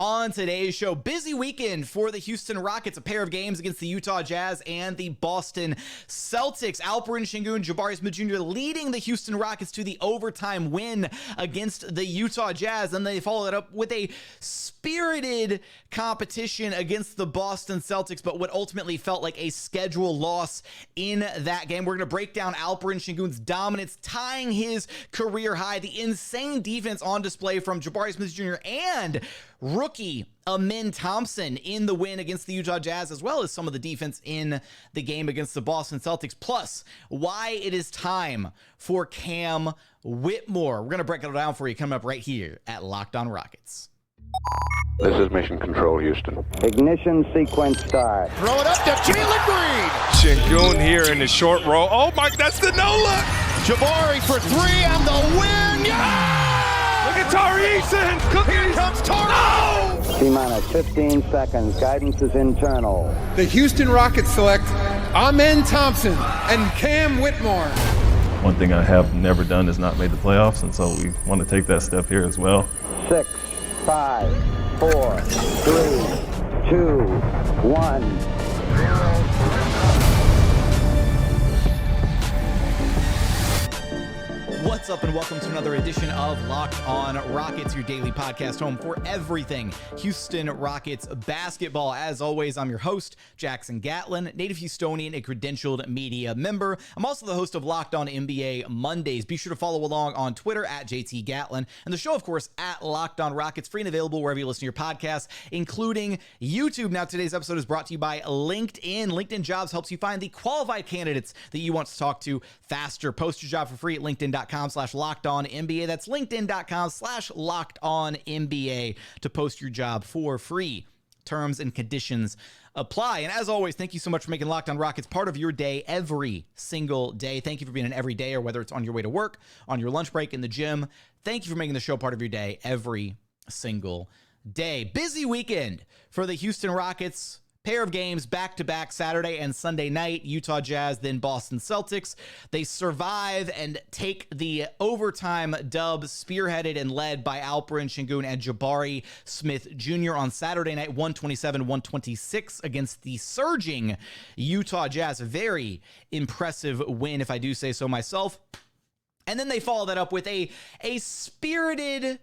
On today's show, busy weekend for the Houston Rockets, a pair of games against the Utah Jazz and the Boston Celtics. Alperen Sengun, Jabari Smith Jr. leading the Houston Rockets to the overtime win against the Utah Jazz, and they followed it up with a spirited competition against the Boston Celtics, but what ultimately felt like a schedule loss in that game. We're going to break down Alperen Sengun's dominance, tying his career high, the insane defense on display from Jabari Smith Jr. and rookie Amen Thompson in the win against the Utah Jazz, as well as some of the defense in the game against the Boston Celtics, plus why it is time for Cam Whitmore. We're going to break it down for you coming up right here at Locked On Rockets. This is Mission Control, Houston. Ignition sequence start. Throw it up to Jalen Green. Sengun here in the short roll. Oh my, that's the no look. Jabari for three and the win. Yeah! Look at Tari, Eason. Here comes Tari. T-minus 15 seconds. Guidance is internal. The Houston Rockets select Amen Thompson and Cam Whitmore. One thing I have never done is not made the playoffs, and so we want to take that step here as well. 6, 5, 4, 3, 2, 1. What's up, and welcome to another edition of Locked On Rockets, your daily podcast home for everything Houston Rockets basketball. As always, I'm your host, Jackson Gatlin, native Houstonian, a credentialed media member. I'm also the host of Locked On NBA Mondays. Be sure to follow along on Twitter at JT Gatlin, and the show, of course, at Locked On Rockets, free and available wherever you listen to your podcasts, including YouTube. Now, today's episode is brought to you by LinkedIn. LinkedIn Jobs helps you find the qualified candidates that you want to talk to faster. Post your job for free at linkedin.com/LockedOnNBA. That's linkedin.com/LockedOnNBA to post your job for free. Terms and conditions apply. And as always, thank you so much for making Locked On Rockets part of your day every single day. Thank you for being an everydayer, whether it's on your way to work, on your lunch break, in the gym. Thank you for making the show part of your day every single day. Busy weekend for the Houston Rockets. Pair of games back-to-back Saturday and Sunday night, Utah Jazz, then Boston Celtics. They survive and take the overtime dub, spearheaded and led by Alperen Sengun and Jabari Smith Jr. on Saturday night, 127-126 against the surging Utah Jazz. Very impressive win, if I do say so myself. And then they follow that up with a spirited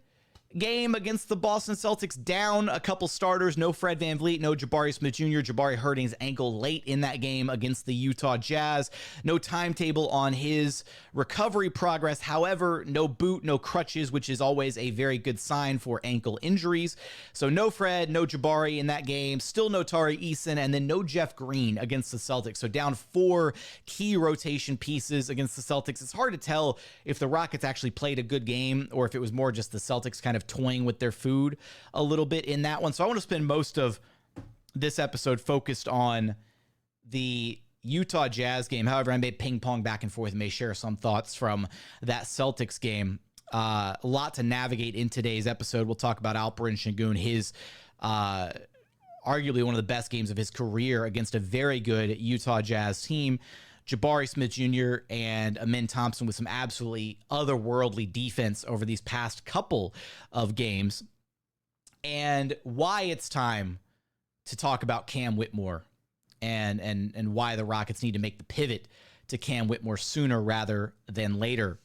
game against the Boston Celtics, down a couple starters. No Fred VanVleet, no Jabari Smith Jr. Jabari hurting his ankle late in that game against the Utah Jazz. No timetable on his recovery progress. However, no boot, no crutches, which is always a very good sign for ankle injuries. So no Fred, no Jabari in that game. Still no Tari, Eason, and then no Jeff Green against the Celtics. So down 4 key rotation pieces against the Celtics. It's hard to tell if the Rockets actually played a good game or if it was more just the Celtics kind of toying with their food a little bit in that one. So I want to spend most of this episode focused on the Utah Jazz game. However, I may ping pong back and forth and may share some thoughts from that Celtics game. A lot to navigate in today's episode. We'll talk about Alperen Sengun, his arguably one of the best games of his career against a very good Utah Jazz team. Jabari Smith Jr. and Amen Thompson with some absolutely otherworldly defense over these past couple of games, and why it's time to talk about Cam Whitmore and why the Rockets need to make the pivot to Cam Whitmore sooner rather than later.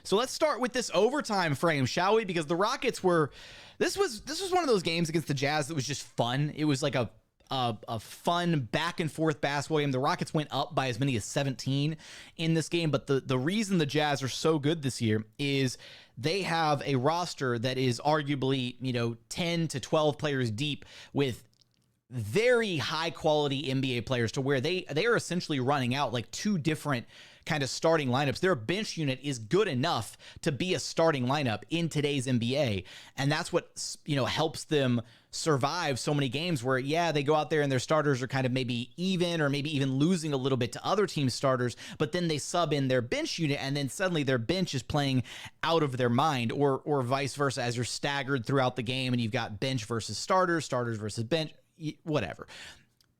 So let's start with this overtime frame, shall we? Because the Rockets were, this was one of those games against the Jazz that was just fun. It was like a fun back and forth basketball game. The Rockets went up by as many as 17 in this game, but the reason the Jazz are so good this year is they have a roster that is arguably, 10 to 12 players deep with very high quality NBA players, to where they are essentially running out like 2 different kind of starting lineups. Their bench unit is good enough to be a starting lineup in today's NBA. And that's what, helps them survive so many games where, they go out there and their starters are kind of maybe even or maybe even losing a little bit to other teams' starters, but then they sub in their bench unit and then suddenly their bench is playing out of their mind, or vice versa, as you're staggered throughout the game and you've got bench versus starters, starters versus bench, whatever.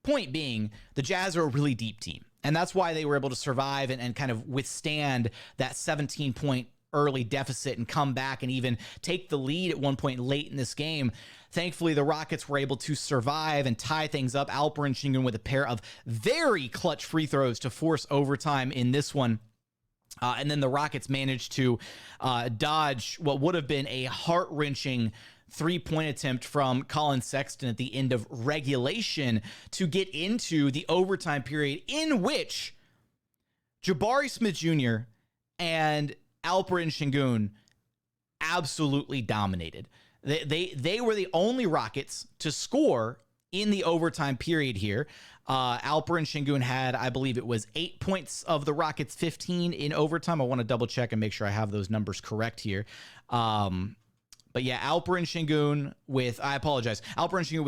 Point being, the Jazz are a really deep team. And that's why they were able to survive and kind of withstand that 17-point early deficit and come back and even take the lead at one point late in this game. Thankfully, the Rockets were able to survive and tie things up. Alperen Sengun with a pair of very clutch free throws to force overtime in this one. And then the Rockets managed to dodge what would have been a heart-wrenching three-point attempt from Colin Sexton at the end of regulation to get into the overtime period, in which Jabari Smith Jr. and Alperen Sengun absolutely dominated. They were the only Rockets to score in the overtime period here. Alperen Sengun had, I believe it was 8 points of the Rockets' 15 in overtime. I want to double check and make sure I have those numbers correct here. But yeah, Alperen Sengun with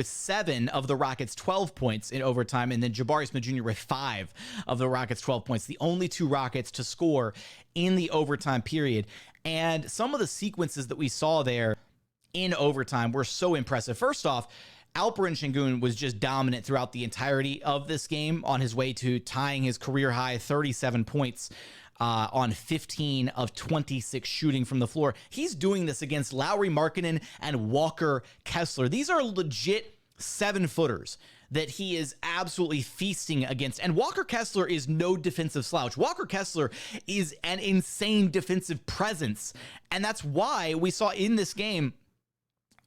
7 of the Rockets' 12 points in overtime, and then Jabari Smith Jr. with 5 of the Rockets' 12 points. The only two Rockets to score in the overtime period. And some of the sequences that we saw there in overtime were so impressive. First off, Alperen Sengun was just dominant throughout the entirety of this game, on his way to tying his career high 37 points on 15 of 26 shooting from the floor. He's doing this against Lauri Markkanen and Walker Kessler. These are legit 7-footers that he is absolutely feasting against. And Walker Kessler is no defensive slouch. Walker Kessler is an insane defensive presence. And that's why we saw in this game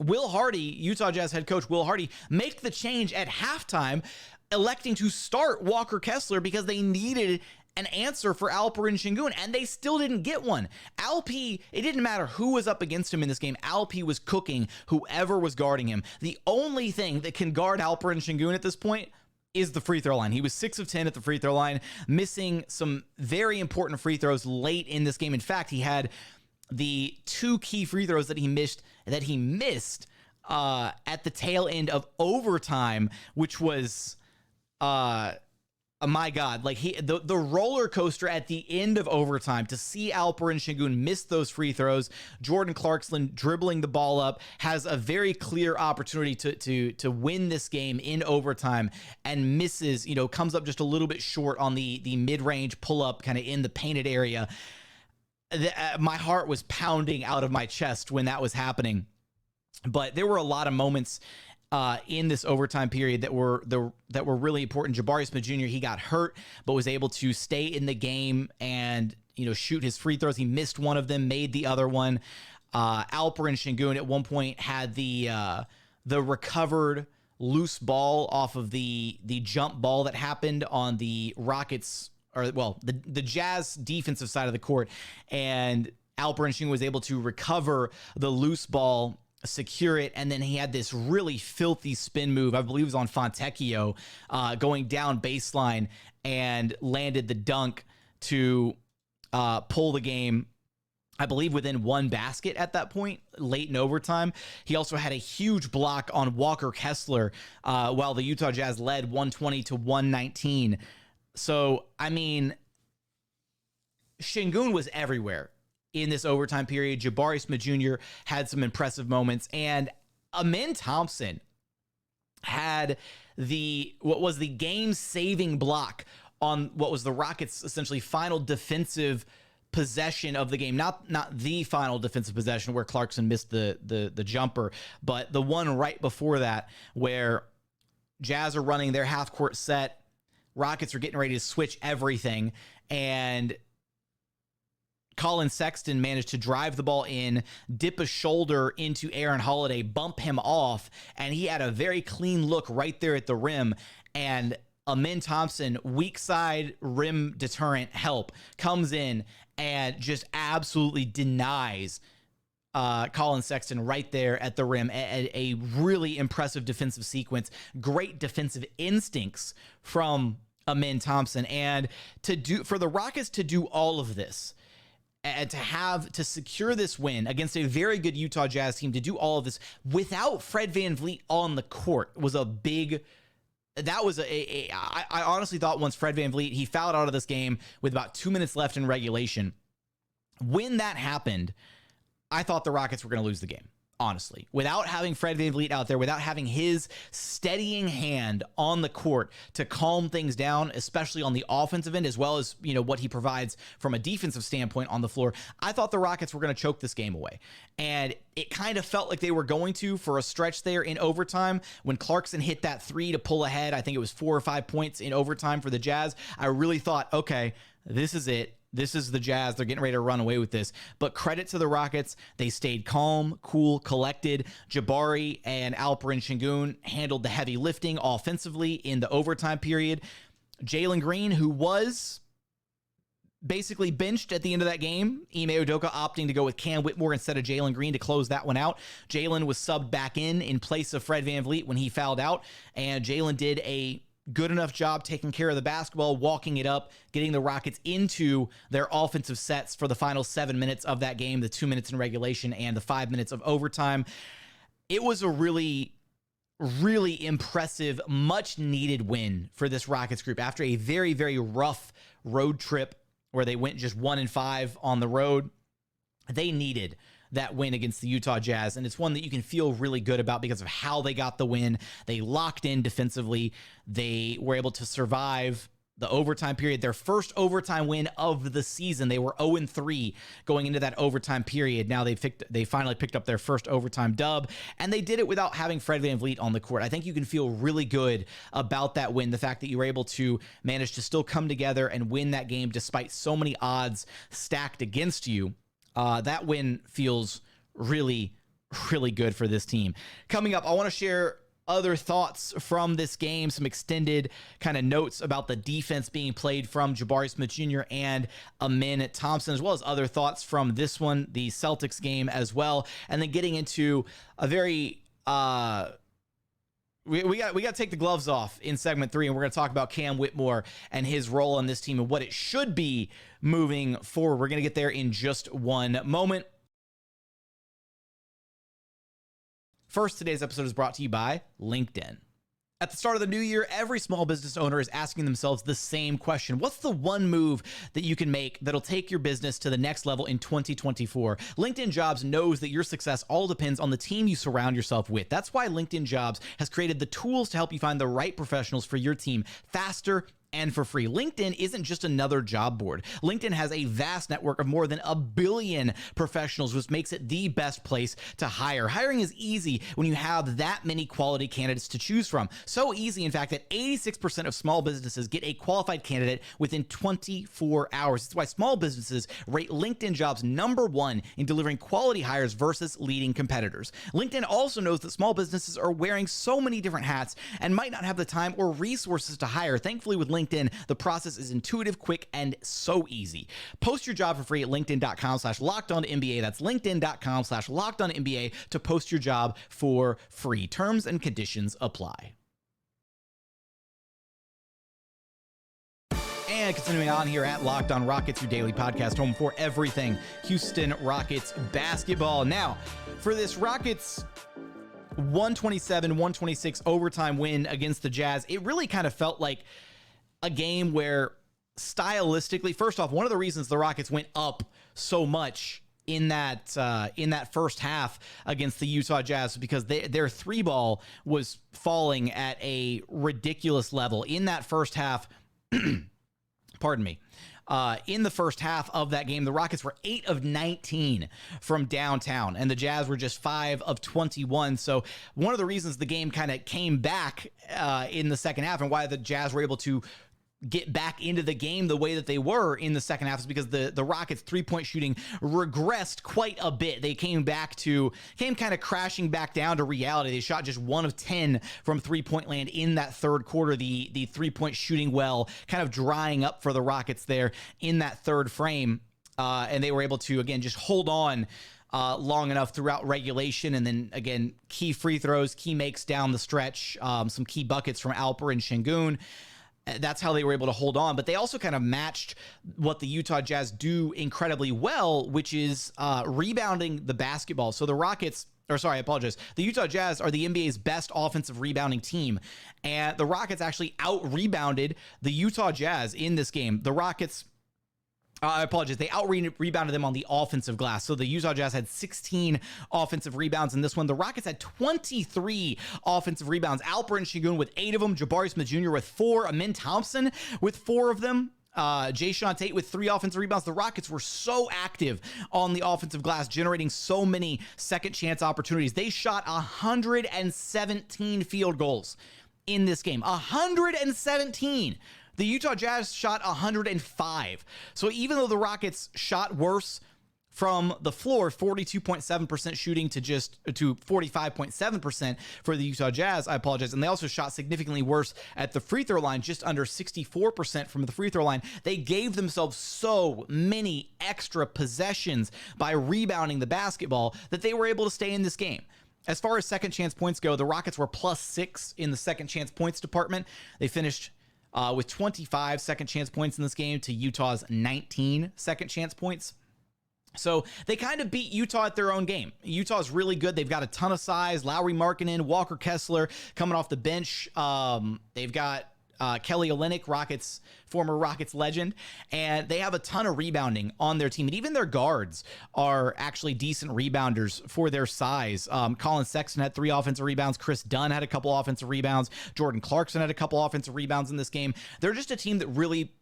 Will Hardy, Utah Jazz head coach Will Hardy, make the change at halftime, electing to start Walker Kessler because they needed an answer for Alperen Sengun, and they still didn't get one. Alp, it didn't matter who was up against him in this game. Alp was cooking whoever was guarding him. The only thing that can guard Alperen Sengun at this point is the free throw line. He was 6 of 10 at the free throw line, missing some very important free throws late in this game. In fact, he had the 2 key free throws that he missed at the tail end of overtime, which was my God, like the roller coaster at the end of overtime to see Alperen Sengun miss those free throws. Jordan Clarkson dribbling the ball up, has a very clear opportunity to win this game in overtime, and misses, comes up just a little bit short on the mid-range pull-up kind of in the painted area. My heart was pounding out of my chest when that was happening. But there were a lot of moments in this overtime period that were really important. Jabari Smith Jr., he got hurt, but was able to stay in the game and shoot his free throws. He missed one of them, made the other one. Alperen Sengun at one point had the recovered loose ball off of the jump ball that happened on the Rockets, the Jazz defensive side of the court, and Alperen Sengun was able to recover the loose ball, secure it, and then he had this really filthy spin move, I believe it was on Fontecchio, going down baseline, and landed the dunk to pull the game, I believe, within one basket at that point, late in overtime. He also had a huge block on Walker Kessler while the Utah Jazz led 120-119. So, I mean, Sengun was everywhere in this overtime period. Jabari Smith Jr. had some impressive moments, and Amen Thompson had what was the game-saving block on what was the Rockets' essentially final defensive possession of the game. Not the final defensive possession where Clarkson missed the jumper, but the one right before that where Jazz are running their half-court set. Rockets are getting ready to switch everything, and Colin Sexton managed to drive the ball in, dip a shoulder into Aaron Holiday, bump him off, and he had a very clean look right there at the rim. And Amen Thompson, weak side rim deterrent help, comes in and just absolutely denies Colin Sexton right there at the rim. A really impressive defensive sequence, great defensive instincts from Amen Thompson. And for the Rockets to do all of this, and to secure this win against a very good Utah Jazz team, to do all of this without Fred VanVleet on the court was a big. That was I honestly thought once Fred VanVleet, he fouled out of this game with about 2 minutes left in regulation. When that happened, I thought the Rockets were going to lose the game. honestly. Without having Fred VanVleet out there, without having his steadying hand on the court to calm things down, especially on the offensive end, as well as, what he provides from a defensive standpoint on the floor, I thought the Rockets were going to choke this game away. And it kind of felt like they were going to for a stretch there in overtime. When Clarkson hit that three to pull ahead, I think it was 4 or 5 points in overtime for the Jazz, I really thought, okay, this is it. This is the Jazz. They're getting ready to run away with this. But credit to the Rockets. They stayed calm, cool, collected. Jabari and Alperen Sengun handled the heavy lifting offensively in the overtime period. Jalen Green, who was basically benched at the end of that game, Ime Udoka opting to go with Cam Whitmore instead of Jalen Green to close that one out. Jalen was subbed back in place of Fred VanVleet when he fouled out, and Jalen did a good enough job taking care of the basketball, walking it up, getting the Rockets into their offensive sets for the final 7 minutes of that game, the 2 minutes in regulation and the 5 minutes of overtime. It was a really, really impressive, much needed win for this Rockets group after a very, very rough road trip where they went just 1-5 on the road. They needed that win against the Utah Jazz, and it's one that you can feel really good about because of how they got the win. They locked in defensively. They were able to survive the overtime period, their first overtime win of the season. They were 0-3 going into that overtime period. Now they finally picked up their first overtime dub, and they did it without having Fred VanVleet on the court. I think you can feel really good about that win, the fact that you were able to manage to still come together and win that game despite so many odds stacked against you. That win feels really, really good for this team. Coming up, I want to share other thoughts from this game, some extended kind of notes about the defense being played from Jabari Smith Jr. and Amen Thompson, as well as other thoughts from this one, the Celtics game as well. And then getting into a very... We got to take the gloves off in segment 3, and we're going to talk about Cam Whitmore and his role on this team and what it should be moving forward. We're going to get there in just one moment. First, today's episode is brought to you by LinkedIn. At the start of the new year, every small business owner is asking themselves the same question. What's the one move that you can make that'll take your business to the next level in 2024? LinkedIn Jobs knows that your success all depends on the team you surround yourself with. That's why LinkedIn Jobs has created the tools to help you find the right professionals for your team faster and for free. LinkedIn isn't just another job board. LinkedIn has a vast network of more than 1 billion professionals, which makes it the best place to hire. Hiring is easy when you have that many quality candidates to choose from. So easy, in fact, that 86% of small businesses get a qualified candidate within 24 hours. That's why small businesses rate LinkedIn Jobs #1 in delivering quality hires versus leading competitors. LinkedIn also knows that small businesses are wearing so many different hats and might not have the time or resources to hire. Thankfully, with LinkedIn, the process is intuitive, quick, and so easy. Post your job for free at linkedin.com/lockedonnba. That's linkedin.com/lockedonnba to post your job for free. Terms and conditions apply. And continuing on here at Locked On Rockets, your daily podcast, home for everything Houston Rockets basketball. Now, for this Rockets 127-126 overtime win against the Jazz, it really kind of felt like a game where stylistically, first off, one of the reasons the Rockets went up so much in that first half against the Utah Jazz because their three ball was falling at a ridiculous level in that first half. Pardon me. In the first half of that game, the Rockets were 8 of 19 from downtown, and the Jazz were just 5 of 21. So one of the reasons the game kind of came back in the second half and why the Jazz were able to get back into the game the way that they were in the second half is because the Rockets' three-point shooting regressed quite a bit. They came kind of crashing back down to reality. They shot just 1 of 10 from three-point land in that third quarter. The three-point shooting well kind of drying up for the Rockets there in that third frame. And they were able to, again, just hold on long enough throughout regulation. And then, again, key free throws, key makes down the stretch, some key buckets from Alperen Sengun. That's how they were able to hold on. But they also kind of matched what the Utah Jazz do incredibly well, which is rebounding the basketball. So the the Utah Jazz are the NBA's best offensive rebounding team. And the Rockets actually out-rebounded the Utah Jazz in this game. The Rockets I apologize. They out-rebounded them on the offensive glass. So the Utah Jazz had 16 offensive rebounds in this one. The Rockets had 23 offensive rebounds. Alperen Sengun with 8 of them. Jabari Smith Jr. with 4. Amen Thompson with 4 of them. Jae'Sean Tate with 3 offensive rebounds. The Rockets were so active on the offensive glass, generating so many second chance opportunities. They shot 117 field goals in this game. 117. The Utah Jazz shot 105. So even though the Rockets shot worse from the floor, 42.7% shooting to 45.7% for the Utah Jazz, I apologize. And they also shot significantly worse at the free throw line, just under 64% from the free throw line. They gave themselves so many extra possessions by rebounding the basketball that they were able to stay in this game. As far as second chance points go, the Rockets were +6 in the second chance points department. They finished with 25 second chance points in this game to Utah's 19 second chance points. So they kind of beat Utah at their own game. Utah's really good. They've got a ton of size. Lauri Markkanen, Walker Kessler coming off the bench. They've got Kelly Olynyk, former Rockets legend, and they have a ton of rebounding on their team. And even their guards are actually decent rebounders for their size. Colin Sexton had 3 offensive rebounds. Chris Dunn had a couple offensive rebounds. Jordan Clarkson had a couple offensive rebounds in this game. They're just a team that really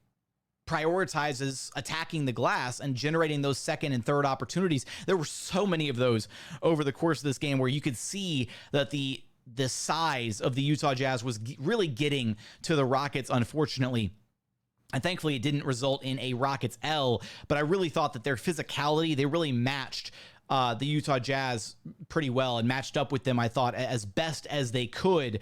prioritizes attacking the glass and generating those second and third opportunities. There were so many of those over the course of this game where you could see that the size of the Utah Jazz was really getting to the Rockets, unfortunately. And thankfully, it didn't result in a Rockets L, but I really thought that their physicality, they really matched the Utah Jazz pretty well and matched up with them, I thought, as best as they could,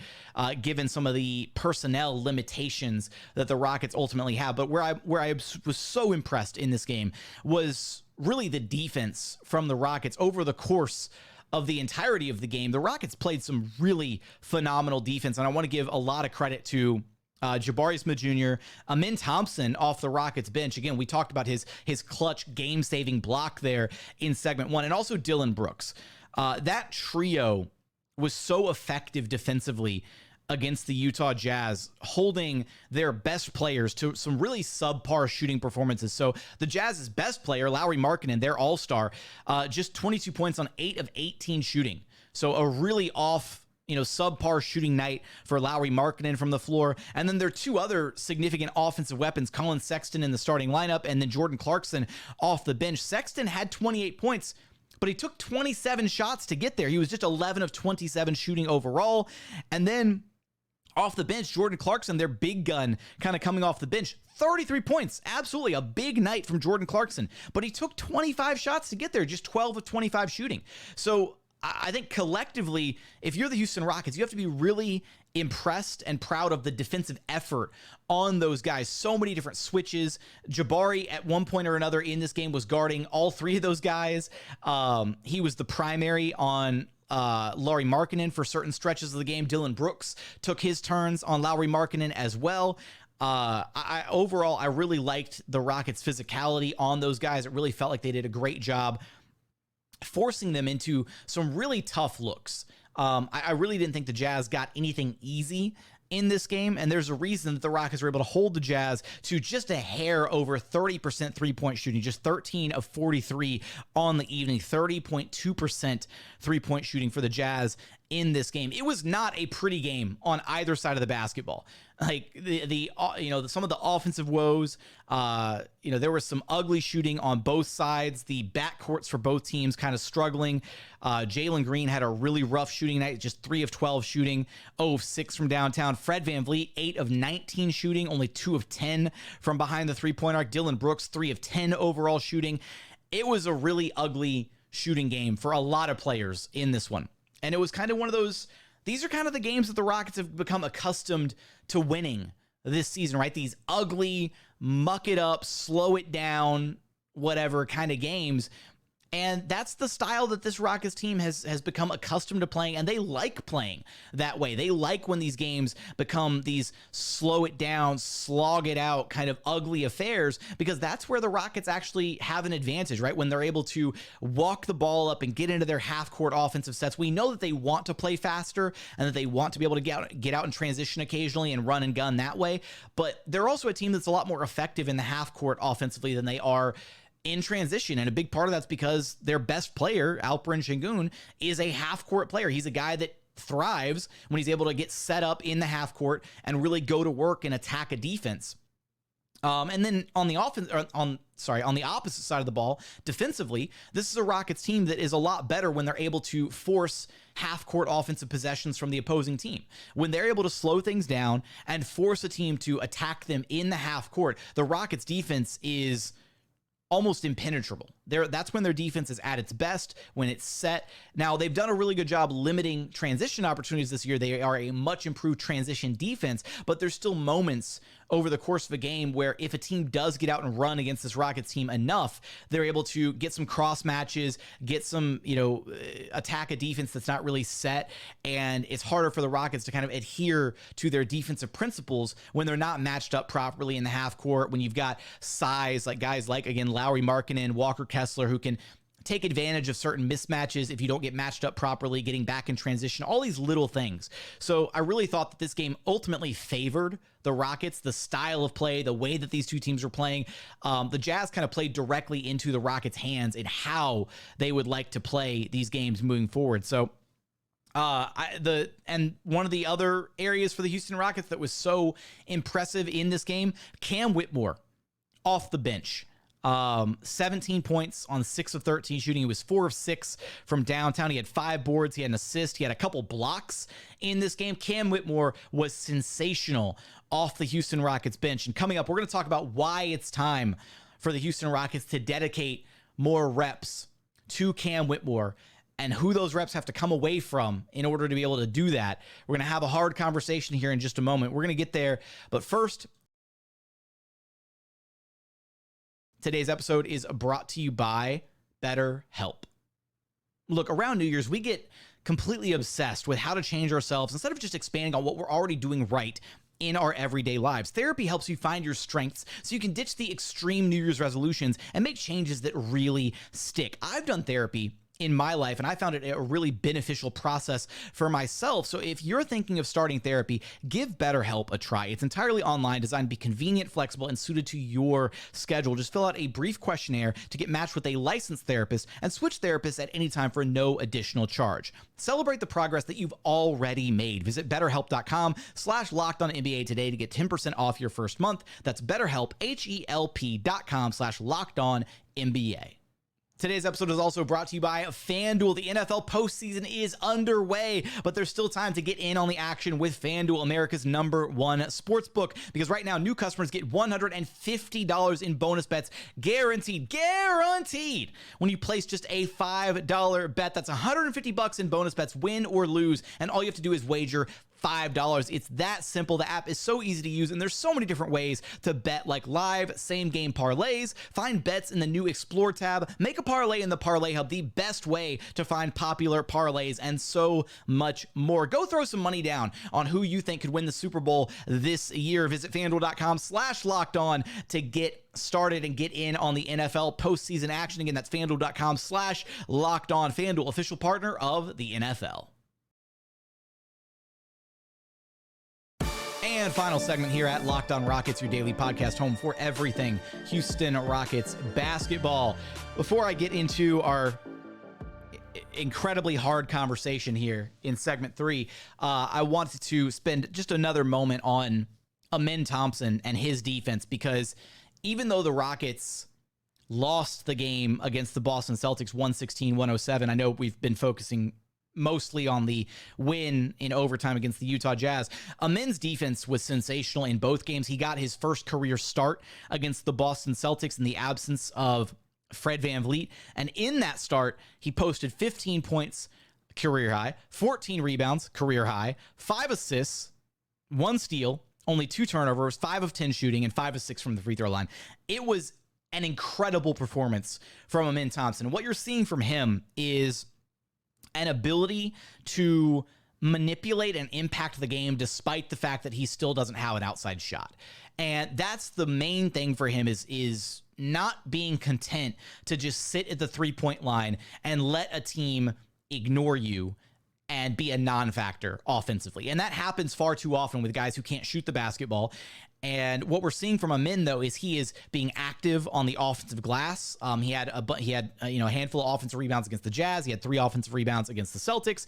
given some of the personnel limitations that the Rockets ultimately have. But where I was so impressed in this game was really the defense from the Rockets over the course of the entirety of the game. The Rockets played some really phenomenal defense, and I want to give a lot of credit to Jabari Smith Jr., Amen Thompson off the Rockets bench. Again, we talked about his clutch game-saving block there in segment 1, and also Dillon Brooks. That trio was so effective defensively against the Utah Jazz, holding their best players to some really subpar shooting performances. So the Jazz's best player, Lauri Markkanen, their all-star, just 22 points on 8 of 18 shooting. So a really subpar shooting night for Lauri Markkanen from the floor. And then there are 2 other significant offensive weapons, Colin Sexton in the starting lineup, and then Jordan Clarkson off the bench. Sexton had 28 points, but he took 27 shots to get there. He was just 11 of 27 shooting overall. And then off the bench, Jordan Clarkson, their big gun, kind of coming off the bench, 33 points. Absolutely a big night from Jordan Clarkson. But he took 25 shots to get there, just 12 of 25 shooting. So I think collectively, if you're the Houston Rockets, you have to be really impressed and proud of the defensive effort on those guys. So many different switches. Jabari, at one point or another in this game, was guarding all 3 of those guys. He was the primary on Lauri Markkanen for certain stretches of the game. Dillon Brooks took his turns on Lauri Markkanen as well. Overall, I really liked the Rockets' physicality on those guys. It really felt like they did a great job forcing them into some really tough looks. I really didn't think the Jazz got anything easy in this game, and there's a reason that the Rockets were able to hold the Jazz to just a hair over 30% three-point shooting, just 13 of 43 on the evening, 30.2% three-point shooting for the Jazz in this game. It was not a pretty game on either side of the basketball. Like some of the offensive woes, there was some ugly shooting on both sides. The backcourts for both teams kind of struggling. Jalen Green had a really rough shooting night, just 3 of 12 shooting, 0 of 6 from downtown. Fred VanVleet, 8 of 19 shooting, only 2 of 10 from behind the three-point arc. Dillon Brooks, 3 of 10 overall shooting. It was a really ugly shooting game for a lot of players in this one. And it was kind of one of those, these are kind of the games that the Rockets have become accustomed to winning this season, right? These ugly, muck it up, slow it down, whatever kind of games. And that's the style that this Rockets team has become accustomed to playing, and they like playing that way. They like when these games become these slow it down, slog it out kind of ugly affairs, because that's where the Rockets actually have an advantage, right? When they're able to walk the ball up and get into their half-court offensive sets. We know that they want to play faster and that they want to be able to get out and transition occasionally and run and gun that way, but they're also a team that's a lot more effective in the half-court offensively than they are in transition. And a big part of that's because their best player, Alperen Sengun, is a half-court player. He's a guy that thrives when he's able to get set up in the half-court and really go to work and attack a defense. And then on the on the opposite side of the ball, defensively, this is a Rockets team that is a lot better when they're able to force half-court offensive possessions from the opposing team. When they're able to slow things down and force a team to attack them in the half-court, the Rockets defense is almost impenetrable. That's when their defense is at its best, when it's set. Now, they've done a really good job limiting transition opportunities this year. They are a much improved transition defense, but there's still moments over the course of a game where if a team does get out and run against this Rockets team enough, they're able to get some cross matches, get some, attack a defense that's not really set, and it's harder for the Rockets to kind of adhere to their defensive principles when they're not matched up properly in the half court, when you've got size like guys like, again, Lauri Markkanen, Walker Kessler, who can take advantage of certain mismatches if you don't get matched up properly, getting back in transition, all these little things. So I really thought that this game ultimately favored the Rockets, the style of play, the way that these two teams were playing. The Jazz kind of played directly into the Rockets' hands in how they would like to play these games moving forward. So and one of the other areas for the Houston Rockets that was so impressive in this game, Cam Whitmore off the bench. 17 points on 6 of 13 shooting. He was 4 of 6 from downtown. He had 5 boards. He had an assist. He had a couple blocks in this game. Cam Whitmore was sensational off the Houston Rockets bench. And coming up, we're going to talk about why it's time for the Houston Rockets to dedicate more reps to Cam Whitmore and who those reps have to come away from in order to be able to do that. We're going to have a hard conversation here in just a moment. We're going to get there. But first, today's episode is brought to you by BetterHelp. Look, around New Year's, we get completely obsessed with how to change ourselves instead of just expanding on what we're already doing right in our everyday lives. Therapy helps you find your strengths so you can ditch the extreme New Year's resolutions and make changes that really stick. I've done therapy in my life, and I found it a really beneficial process for myself. So if you're thinking of starting therapy, give BetterHelp a try. It's entirely online, designed to be convenient, flexible, and suited to your schedule. Just fill out a brief questionnaire to get matched with a licensed therapist and switch therapists at any time for no additional charge. Celebrate the progress that you've already made. Visit BetterHelp.com/LockedOnNBA today to get 10% off your first month. That's BetterHelp, HELP.com/LockedOnNBA. Today's episode is also brought to you by FanDuel. The NFL postseason is underway, but there's still time to get in on the action with FanDuel, America's #1 sportsbook, because right now new customers get $150 in bonus bets guaranteed when you place just a $5 bet. That's $150 in bonus bets, win or lose, and all you have to do is wager $5. It's that simple. The app is so easy to use, and there's so many different ways to bet, like live same-game parlays. Find bets in the new Explore tab. Make a parlay in the Parlay Hub, the best way to find popular parlays, and so much more. Go throw some money down on who you think could win the Super Bowl this year. Visit FanDuel.com/LockedOn to get started and get in on the NFL postseason action. Again, that's FanDuel.com/LockedOn. FanDuel, official partner of the NFL. And final segment here at Locked On Rockets, your daily podcast home for everything Houston Rockets basketball. Before I get into our incredibly hard conversation here in segment 3, I wanted to spend just another moment on Amen Thompson and his defense, because even though the Rockets lost the game against the Boston Celtics 116-107, I know we've been focusing mostly on the win in overtime against the Utah Jazz. Amen's defense was sensational in both games. He got his first career start against the Boston Celtics in the absence of Fred VanVleet. And in that start, he posted 15 points, career high, 14 rebounds, career high, 5 assists, 1 steal, only 2 turnovers, 5 of 10 shooting, and 5 of 6 from the free throw line. It was an incredible performance from Amen Thompson. What you're seeing from him is an ability to manipulate and impact the game despite the fact that he still doesn't have an outside shot. And that's the main thing for him is not being content to just sit at the 3-point line and let a team ignore you and be a non-factor offensively. And that happens far too often with guys who can't shoot the basketball. And what we're seeing from Amen, though, is he is being active on the offensive glass. He had a handful of offensive rebounds against the Jazz. He had 3 offensive rebounds against the Celtics.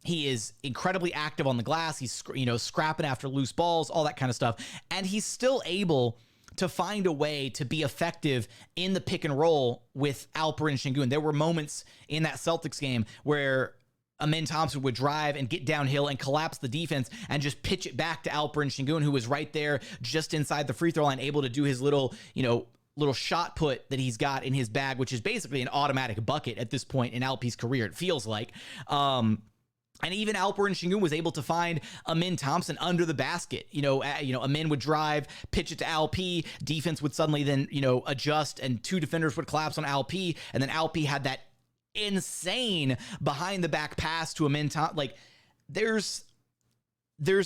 He is incredibly active on the glass. He's scrapping after loose balls, all that kind of stuff. And he's still able to find a way to be effective in the pick and roll with Alperen Sengun. There were moments in that Celtics game where Amen Thompson would drive and get downhill and collapse the defense and just pitch it back to Alperen Sengun, who was right there just inside the free throw line, able to do his little shot put that he's got in his bag, which is basically an automatic bucket at this point in Alp's career, it feels like. And even Alperen Sengun was able to find Amen Thompson under the basket. Amen would drive, pitch it to Alp. Defense would suddenly then, adjust, and 2 defenders would collapse on Alp. And then Alp had that insane behind the back pass to Amen Thompson. Like, there's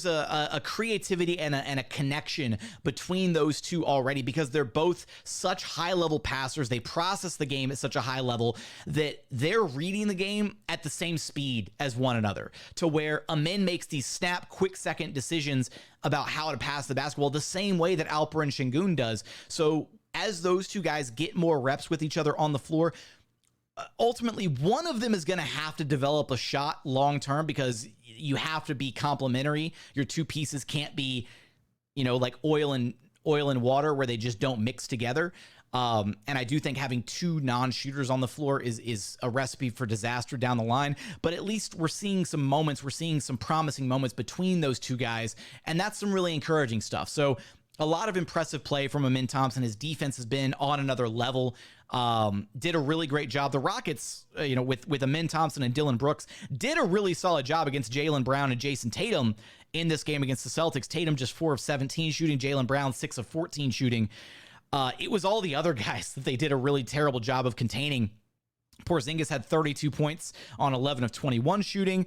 a creativity and a connection between those two already, because they're both such high-level passers. They process the game at such a high level that they're reading the game at the same speed as one another, to where Amen makes these snap, quick-second decisions about how to pass the basketball the same way that Alperen Sengun does. So as those two guys get more reps with each other on the floor, ultimately, one of them is going to have to develop a shot long term, because you have to be complementary. Your two pieces can't be, like oil and water, where they just don't mix together. And I do think having 2 non-shooters on the floor is a recipe for disaster down the line. But at least we're seeing some moments. We're seeing some promising moments between those two guys, and that's some really encouraging stuff. So a lot of impressive play from Amen Thompson. His defense has been on another level. Did a really great job. The Rockets, with Amen Thompson and Dillon Brooks, did a really solid job against Jaylen Brown and Jason Tatum in this game against the Celtics. Tatum just 4 of 17 shooting. Jaylen Brown 6 of 14 shooting. It was all the other guys that they did a really terrible job of containing. Porzingis had 32 points on 11 of 21 shooting.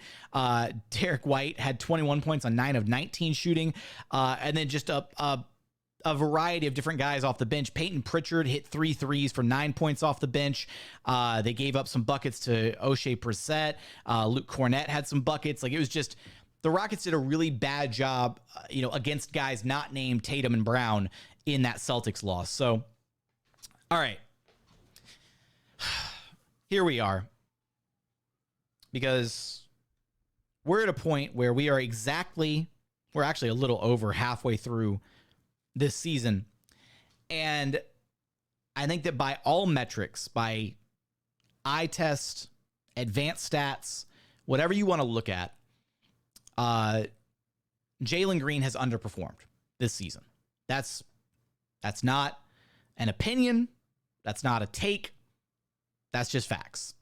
Derek White had 21 points on 9 of 19 shooting. And then just a variety of different guys off the bench. Peyton Pritchard hit 3 threes for 9 points off the bench. They gave up some buckets to O'Shea Brissett. Luke Cornett had some buckets. Like, it was just, the Rockets did a really bad job, against guys not named Tatum and Brown in that Celtics loss. So, all right. Here we are. Because we're at a point where we're actually a little over halfway through this season. And I think that by all metrics, by eye test, advanced stats, whatever you want to look at, Jaylen Green has underperformed this season. That's not an opinion. That's not a take. That's just facts.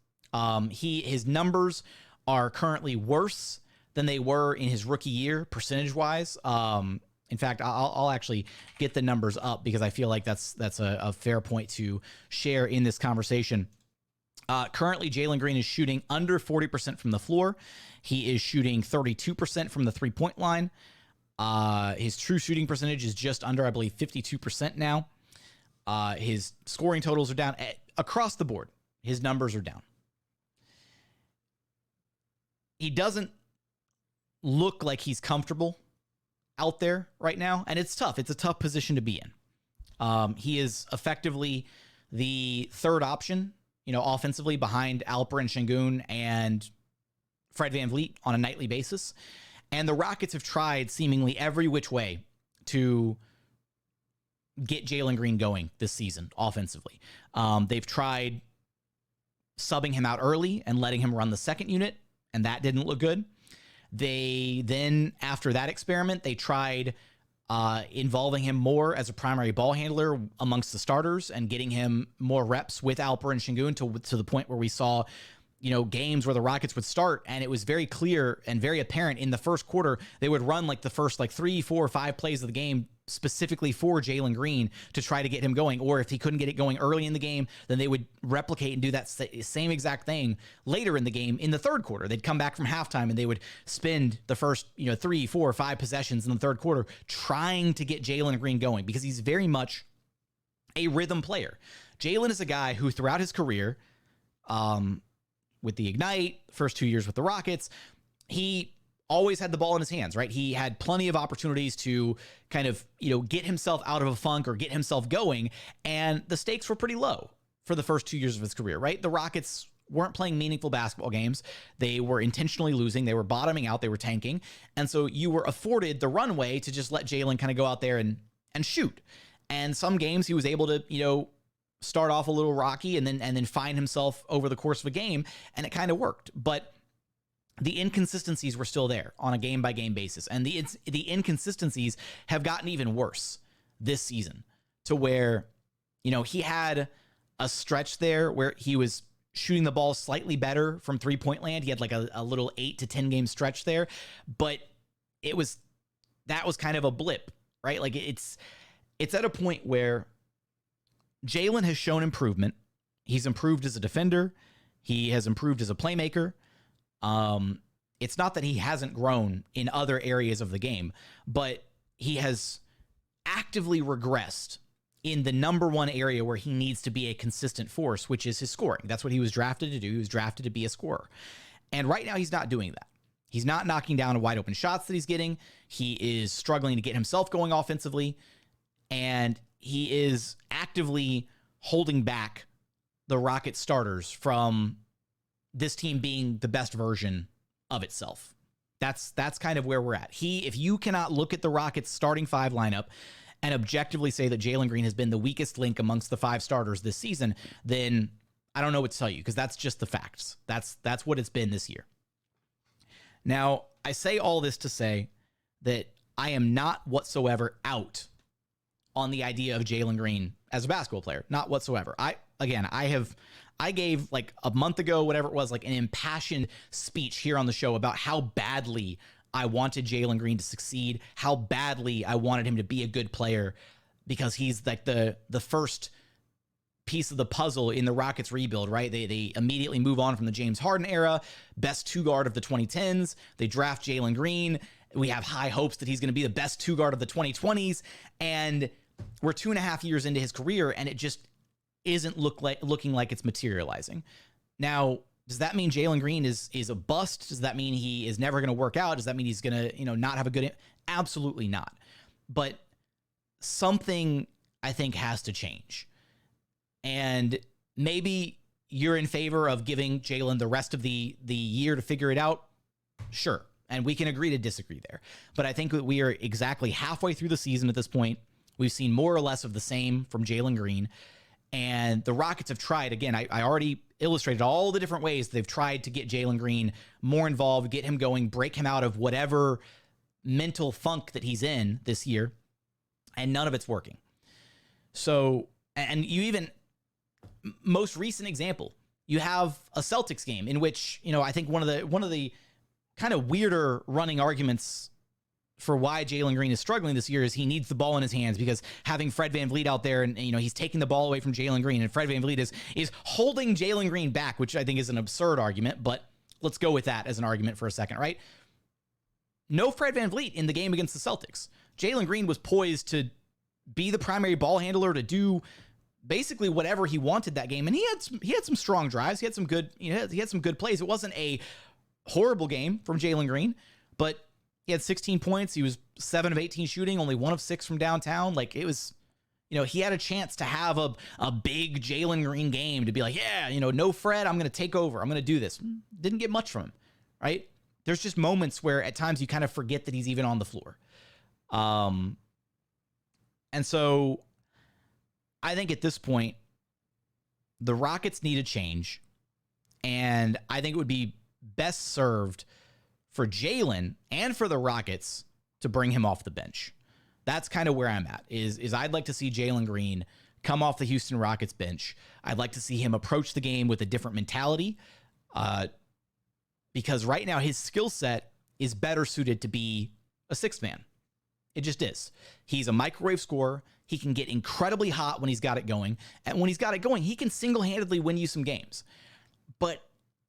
His numbers are currently worse than they were in his rookie year, percentage-wise. In fact, I'll actually get the numbers up, because I feel like that's a fair point to share in this conversation. Currently, Jaylen Green is shooting under 40% from the floor. He is shooting 32% from the 3-point line. His true shooting percentage is just under, I believe, 52% now. His scoring totals are down across the board. His numbers are down. He doesn't look like he's comfortable out there right now, and it's tough. It's a tough position to be in. He is effectively the third option, offensively, behind Alperen Sengun and Fred VanVleet on a nightly basis. And the Rockets have tried seemingly every which way to get Jalen Green going this season offensively. They've tried subbing him out early and letting him run the second unit, and that didn't look good. They then, after that experiment, they tried involving him more as a primary ball handler amongst the starters and getting him more reps with Alperen Sengun to the point where we saw, games where the Rockets would start, and it was very clear and very apparent in the first quarter, they would run like the first 3, 4, 5 plays of the game specifically for Jalen Green to try to get him going. Or if he couldn't get it going early in the game, then they would replicate and do that same exact thing later in the game in the third quarter. They'd come back from halftime and they would spend the first 3, 4, 5 possessions in the third quarter trying to get Jalen Green going, because he's very much a rhythm player. Jalen is a guy who throughout his career, with the Ignite, first 2 years with the Rockets, he always had the ball in his hands, right? He had plenty of opportunities to kind of, get himself out of a funk or get himself going. And the stakes were pretty low for the first 2 years of his career, right? The Rockets weren't playing meaningful basketball games. They were intentionally losing. They were bottoming out. They were tanking. And so you were afforded the runway to just let Jalen kind of go out there and shoot. And some games he was able to, start off a little rocky and then find himself over the course of a game, and it kind of worked. But the inconsistencies were still there on a game-by-game basis, and the inconsistencies have gotten even worse this season, to where, he had a stretch there where he was shooting the ball slightly better from three-point land. He had like a little 8 to 10 game stretch there, but that was kind of a blip, right? Like it's at a point where Jalen has shown improvement. He's improved as a defender. He has improved as a playmaker. It's not that he hasn't grown in other areas of the game, but he has actively regressed in the number one area where he needs to be a consistent force, which is his scoring. That's what he was drafted to do. He was drafted to be a scorer. And right now he's not doing that. He's not knocking down wide open shots that he's getting. He is struggling to get himself going offensively. And he is actively holding back the Rocket starters from this team being the best version of itself. That's kind of where we're at. If you cannot look at the Rockets starting 5 lineup and objectively say that Jalen Green has been the weakest link amongst the 5 starters this season, then I don't know what to tell you, because that's just the facts. That's what it's been this year. Now, I say all this to say that I am not whatsoever out on the idea of Jalen Green as a basketball player. Not whatsoever. I gave like a month ago, whatever it was, like an impassioned speech here on the show about how badly I wanted Jalen Green to succeed, how badly I wanted him to be a good player, because he's like the first piece of the puzzle in the Rockets rebuild, right? They immediately move on from the James Harden era, best 2 guard of the 2010s. They draft Jalen Green. We have high hopes that he's going to be the best 2 guard of the 2020s. And we're 2.5 years into his career, and it just isn't looking like it's materializing. Now, does that mean Jalen Green is a bust? Does that mean he is never going to work out? Does that mean he's going to, not have a good... Absolutely not. But something, I think, has to change. And maybe you're in favor of giving Jalen the rest of the year to figure it out. Sure. And we can agree to disagree there. But I think that we are exactly halfway through the season at this point. We've seen more or less of the same from Jalen Green. And the Rockets have tried, again, I already illustrated all the different ways they've tried to get Jalen Green more involved, get him going, break him out of whatever mental funk that he's in this year. And none of it's working. So, and you even, most recent example, you have a Celtics game in which, I think one of the kind of weirder running arguments for why Jalen Green is struggling this year is he needs the ball in his hands, because having Fred VanVleet out there and he's taking the ball away from Jalen Green, and Fred VanVleet is holding Jalen Green back, which I think is an absurd argument, but let's go with that as an argument for a second, right? No Fred VanVleet in the game against the Celtics. Jalen Green was poised to be the primary ball handler, to do basically whatever he wanted that game, and he had some strong drives, he had some good plays. It wasn't a horrible game from Jalen Green, but he had 16 points. He was 7 of 18 shooting, only 1 of 6 from downtown. Like, it was, he had a chance to have a big Jalen Green game, to be like, yeah, no Fred, I'm going to take over. I'm going to do this. Didn't get much from him, right? There's just moments where at times you kind of forget that he's even on the floor. And so I think at this point, the Rockets need a change. And I think it would be best served for Jalen and for the Rockets to bring him off the bench. That's kind of where I'm at, is I'd like to see Jalen Green come off the Houston Rockets bench. I'd like to see him approach the game with a different mentality. Because right now his skill set is better suited to be a sixth man. It just is. He's a microwave scorer. He can get incredibly hot when he's got it going. And when he's got it going, he can single-handedly win you some games. But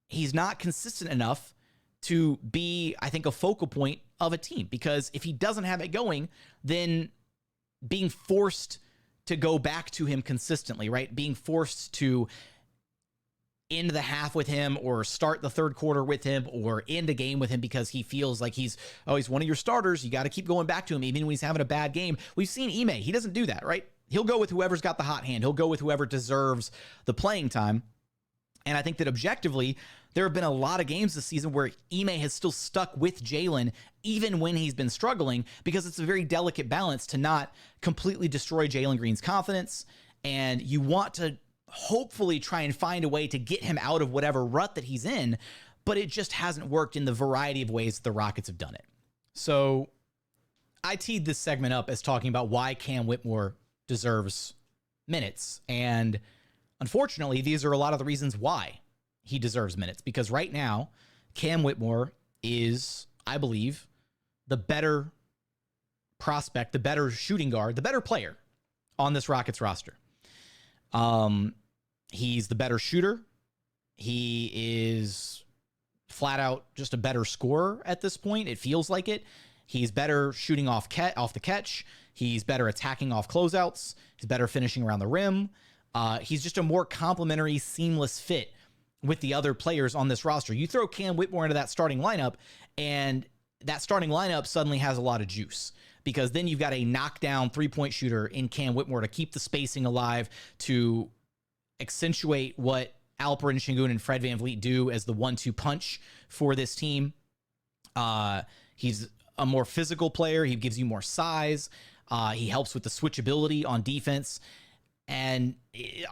he's not consistent enough to be, I think, a focal point of a team. Because if he doesn't have it going, then being forced to go back to him consistently, right? Being forced to end the half with him or start the third quarter with him or end a game with him because he feels like he's one of your starters. You got to keep going back to him even when he's having a bad game. We've seen Ime. He doesn't do that, right? He'll go with whoever's got the hot hand. He'll go with whoever deserves the playing time. And I think that objectively, there have been a lot of games this season where Ime has still stuck with Jaylen even when he's been struggling, because it's a very delicate balance to not completely destroy Jaylen Green's confidence. And you want to hopefully try and find a way to get him out of whatever rut that he's in, but it just hasn't worked in the variety of ways that the Rockets have done it. So I teed this segment up as talking about why Cam Whitmore deserves minutes. And unfortunately, these are a lot of the reasons why he deserves minutes, because right now, Cam Whitmore is, I believe, the better prospect, the better shooting guard, the better player on this Rockets roster. He's the better shooter. He is flat out just a better scorer at this point. It feels like it. He's better shooting off the catch. He's better attacking off closeouts. He's better finishing around the rim. He's just a more complementary, seamless fit with the other players on this roster. You throw Cam Whitmore into that starting lineup, and that starting lineup suddenly has a lot of juice, because then you've got a knockdown three-point shooter in Cam Whitmore to keep the spacing alive, to accentuate what Alperen Sengun and Fred VanVleet do as the 1-2 punch for this team. He's a more physical player. He gives you more size. He helps with the switchability on defense. And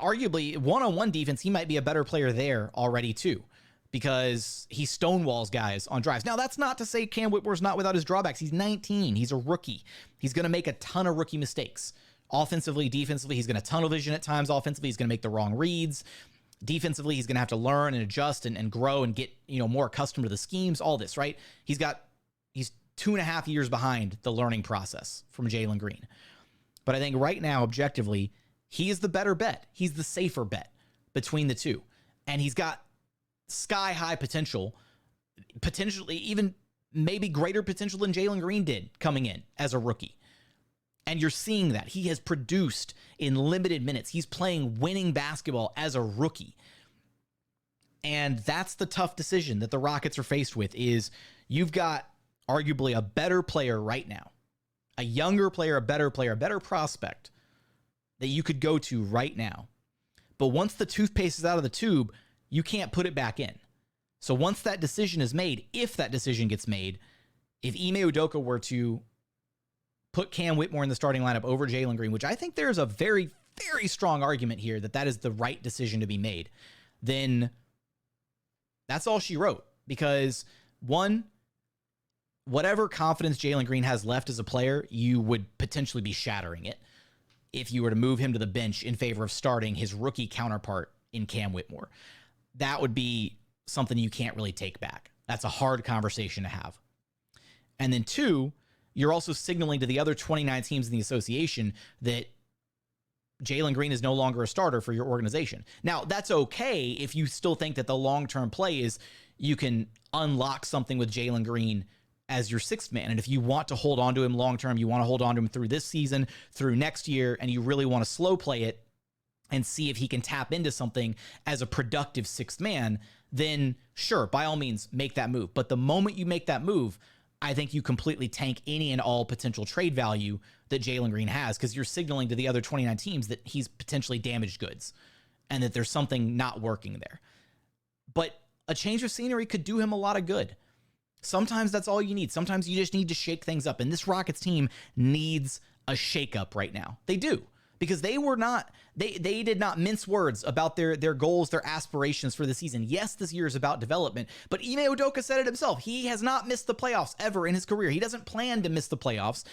arguably, one-on-one defense, he might be a better player there already too, because he stonewalls guys on drives. Now, that's not to say Cam Whitmore's not without his drawbacks. He's 19. He's a rookie. He's going to make a ton of rookie mistakes. Offensively, defensively, he's going to tunnel vision at times. Offensively, he's going to make the wrong reads. Defensively, he's going to have to learn and adjust and grow and get, more accustomed to the schemes, all this, right? He's 2.5 years behind the learning process from Jalen Green. But I think right now, objectively, he is the better bet. He's the safer bet between the two. And he's got sky-high potential, potentially even maybe greater potential than Jalen Green did coming in as a rookie. And you're seeing that. He has produced in limited minutes. He's playing winning basketball as a rookie. And that's the tough decision that the Rockets are faced with, is you've got arguably a better player right now, a younger player, a better prospect that you could go to right now. But once the toothpaste is out of the tube, you can't put it back in. So once that decision is made, if that decision gets made, if Ime Udoka were to put Cam Whitmore in the starting lineup over Jalen Green, which I think there's a very, very strong argument here that is the right decision to be made, then that's all she wrote. Because one, whatever confidence Jalen Green has left as a player, you would potentially be shattering it if you were to move him to the bench in favor of starting his rookie counterpart in Cam Whitmore. That would be something you can't really take back. That's a hard conversation to have. And then two, you're also signaling to the other 29 teams in the association that Jalen Green is no longer a starter for your organization. Now, that's okay if you still think that the long-term play is you can unlock something with Jalen Green as your sixth man. And if you want to hold on to him long-term, you want to hold on to him through this season, through next year, and you really want to slow play it and see if he can tap into something as a productive sixth man, then sure, by all means, make that move. But the moment you make that move, I think you completely tank any and all potential trade value that Jalen Green has, because you're signaling to the other 29 teams that he's potentially damaged goods and that there's something not working there. But a change of scenery could do him a lot of good. Sometimes that's all you need. Sometimes you just need to shake things up. And this Rockets team needs a shakeup right now. They do. Because they did not mince words about their goals, their aspirations for the season. Yes, this year is about development, but Ime Udoka said it himself. He has not missed the playoffs ever in his career. He doesn't plan to miss the playoffs.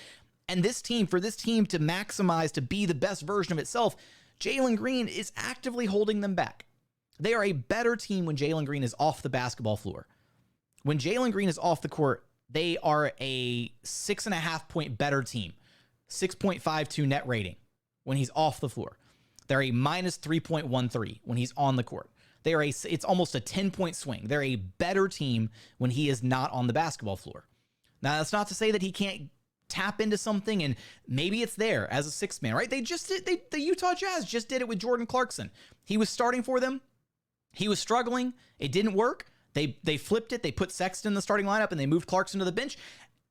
And for this team to maximize, to be the best version of itself, Jalen Green is actively holding them back. They are a better team when Jaylen Green is off the basketball floor. When Jaylen Green is off the court, they are a 6.5 point better team, 6.52 net rating when he's off the floor. They're a minus 3.13 when he's on the court. It's almost a 10-point swing. They're a better team when he is not on the basketball floor. Now, that's not to say that he can't tap into something, and maybe it's there as a sixth man, right? The Utah Jazz just did it with Jordan Clarkson. He was starting for them. He was struggling. It didn't work. They flipped it. They put Sexton in the starting lineup, and they moved Clarkson to the bench.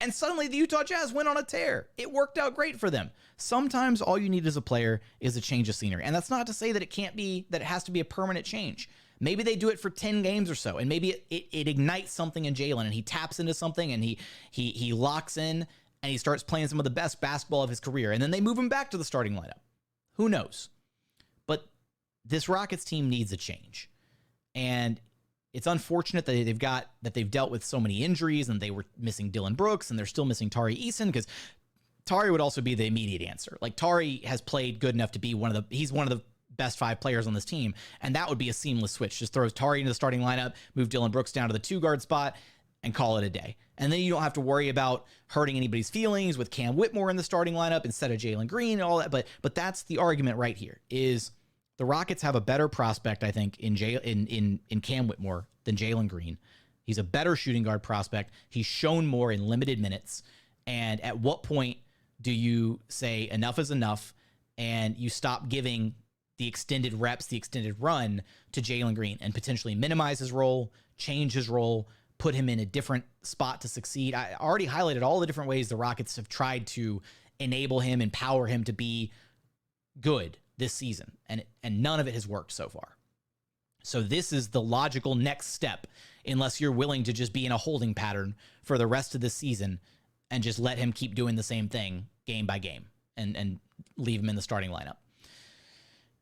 And suddenly the Utah Jazz went on a tear. It worked out great for them. Sometimes all you need as a player is a change of scenery. And that's not to say that it has to be a permanent change. Maybe they do it for 10 games or so, and maybe it ignites something in Jaylen, and he taps into something, and he locks in, and he starts playing some of the best basketball of his career. And then they move him back to the starting lineup. Who knows? But this Rockets team needs a change. And it's unfortunate that they've dealt with so many injuries, and they were missing Dillon Brooks, and they're still missing Tari Eason, because Tari would also be the immediate answer. Like, Tari has played good enough to be he's one of the best 5 players on this team, and that would be a seamless switch. Just throws Tari into the starting lineup, move Dillon Brooks down to the 2-guard spot, and call it a day. And then you don't have to worry about hurting anybody's feelings with Cam Whitmore in the starting lineup instead of Jalen Green and all that. But that's the argument right here, is the Rockets have a better prospect, I think, in Cam Whitmore than Jalen Green. He's a better shooting guard prospect. He's shown more in limited minutes. And at what point do you say enough is enough and you stop giving the extended reps, the extended run to Jalen Green, and potentially minimize his role, change his role, put him in a different spot to succeed? I already highlighted all the different ways the Rockets have tried to enable him, empower him to be good this season, and none of it has worked so far. So this is the logical next step, unless you're willing to just be in a holding pattern for the rest of the season and just let him keep doing the same thing game by game and leave him in the starting lineup.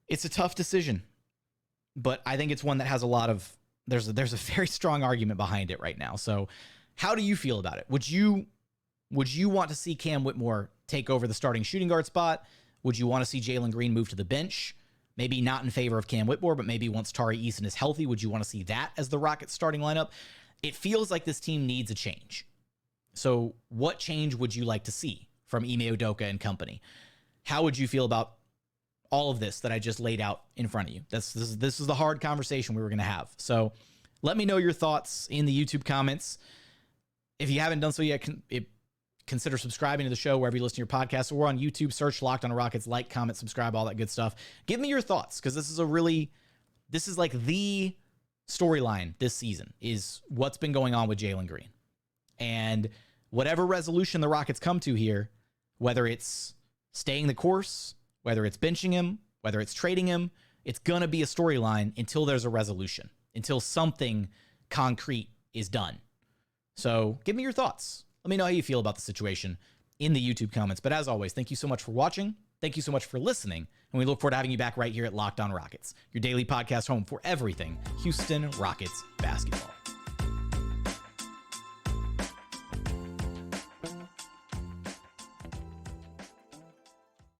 It's a tough decision, but I think it's one that has there's a very strong argument behind it right now. So how do you feel about it? Would you want to see Cam Whitmore take over the starting shooting guard spot? Would you want to see Jalen Green move to the bench? Maybe not in favor of Cam Whitmore, but maybe once Tari Eason is healthy, would you want to see that as the Rockets starting lineup? It feels like this team needs a change. So what change would you like to see from Ime Udoka and company? How would you feel about all of this that I just laid out in front of you? This is the hard conversation we were going to have. So let me know your thoughts in the YouTube comments. If you haven't done so yet, consider subscribing to the show wherever you listen to your podcast. Or on YouTube, search Locked on Rockets, like, comment, subscribe, all that good stuff. Give me your thoughts, because this is like the storyline this season, is what's been going on with Jalen Green. And whatever resolution the Rockets come to here, whether it's staying the course, whether it's benching him, whether it's trading him, it's going to be a storyline until there's a resolution, until something concrete is done. So give me your thoughts. Let me know how you feel about the situation in the YouTube comments. But as always, thank you so much for watching. Thank you so much for listening. And we look forward to having you back right here at Locked on Rockets, your daily podcast home for everything Houston Rockets basketball.